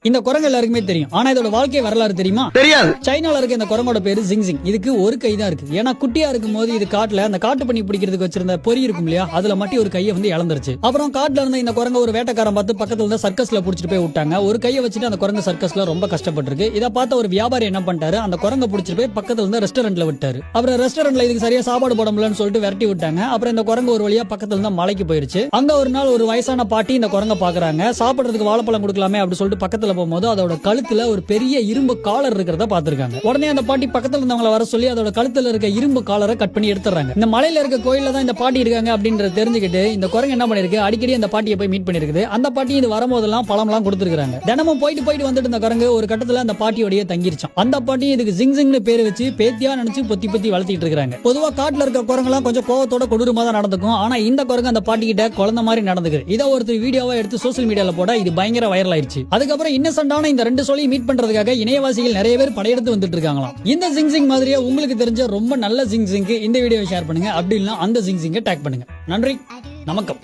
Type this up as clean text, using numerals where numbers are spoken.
இந்த குரங்கு எல்லாருக்குமே தெரியும். ஆனா இதோட வாழ்க்கை வரலாறு தெரியுமா? தெரியாது. சைனால இருக்க இந்த குரங்கோட பேரு ஜிங்ஜிங். இதுக்கு ஒரு கை தான் இருக்கு. ஏன்னா குட்டியா இருக்கும் போது இது காட்டுல அந்த காட்டு பண்ணி பிடிக்கிறதுக்கு வச்சிருந்த பொறி இருக்கும் இல்லையா, அதுல மட்டும் ஒரு கையை வந்து இழந்துருச்சு. அப்புறம் காட்டுல இருந்த இந்த குரங்க ஒரு வேட்டைக்காரன் பார்த்து பக்கத்துல இருந்த சர்க்கஸ்ல புடிச்சிட்டு போய் விட்டாங்க. ஒரு கையை வச்சுட்டு அந்த குரங்கு சர்க்கஸ்ல ரொம்ப கஷ்டப்பட்டிருக்கு. இதை பார்த்த ஒரு வியாபாரி என்ன பண்ணிட்டாரு, அந்த குரங்க புடிச்சிட்டு போய் பக்கத்துல இருந்த ரெஸ்டாரண்ட்ல விட்டாரு. அப்புறம் ரெஸ்டாரண்ட்ல இதுக்கு சரியா சாப்பாடு போட முடியலன்னு சொல்லிட்டு விரட்டி விட்டாங்க. அப்புறம் இந்த குரங்கு ஒரு வழியா பக்கத்துல இருந்த மலைக்கு போயிருச்சு. அங்க ஒரு நாள் ஒரு வயசான பாட்டி இந்த குரங்க பாக்குறாங்க. சாப்பிடுறதுக்கு வாழைப்பழம் கொடுக்கலாமே அப்படி சொல்லிட்டு பக்கத்துல போகும்போது அதோட கழுத்துல ஒரு பெரிய இரும்பு காலர் இருக்கிறத பாத்துருக்காங்க. உடனே அந்த பாட்டி பக்கத்துல இருந்தவங்களை வர சொல்லி அதோட கழுத்துல இருக்க இரும்பு காலரை கட் பண்ணி எடுத்துறாங்க. இந்த மலையில இருக்க கோயில்ல தான் இந்த பாட்டி இருக்காங்க அப்படின்றத தெரிஞ்சுக்கிட்டு இந்த குரங்கு என்ன பண்ணிருக்கு, அடிக்கடி அந்த பாட்டியை போய் மீட் பண்ணிருக்குது. அந்த பாட்டி இது வரும்போதெல்லாம் பழம்லாம் கொடுத்துருக்காங்க. தினமும் போயிட்டு வந்துட்டு இந்த குரங்கு ஒரு கட்டத்துல அந்த பாட்டியோடய தங்கிருச்சான். அந்த பாட்டி இதுக்கு ஜிங்ஜிங்னு பேரு வச்சு பேத்தியா நினைச்சு பொத்தி வளர்த்திட்டு இருக்காங்க. பொதுவா காட்டுல இருக்க குரங்கெல்லாம் கொஞ்சம் கோவத்தோட கொடூரமா தான் நடந்துக்கும். ஆனா இந்த குரங்கு அந்த பாட்டி கிட்ட குழந்தை மாதிரி நடந்துக்கு. இதை ஒருத்தர் வீடியோவா எடுத்து சோசியல் மீடியால போட இது பயங்கர வைரல் ஆயிருச்சு. அதுக்கப்புறம் இன்னசென்ட்டான இந்த ரெண்டு சொல்லி மீட் பண்றதுக்காக இணையவாசிகள் நிறைய பேர் படையெடுத்து வந்துட்டு இருக்காங்களாம். இந்த ஜிங்ஜிங் மாதிரியே உங்களுக்கு தெரிஞ்ச ரொம்ப நல்ல ஜிங்ஜிங்க்கு இந்த வீடியோவை ஷேர் பண்ணுங்க. அப்படி இல்லைன்னா அந்த ஜிங்ஜிங்கை டேக் பண்ணுங்க. நன்றி, நமக்கம்.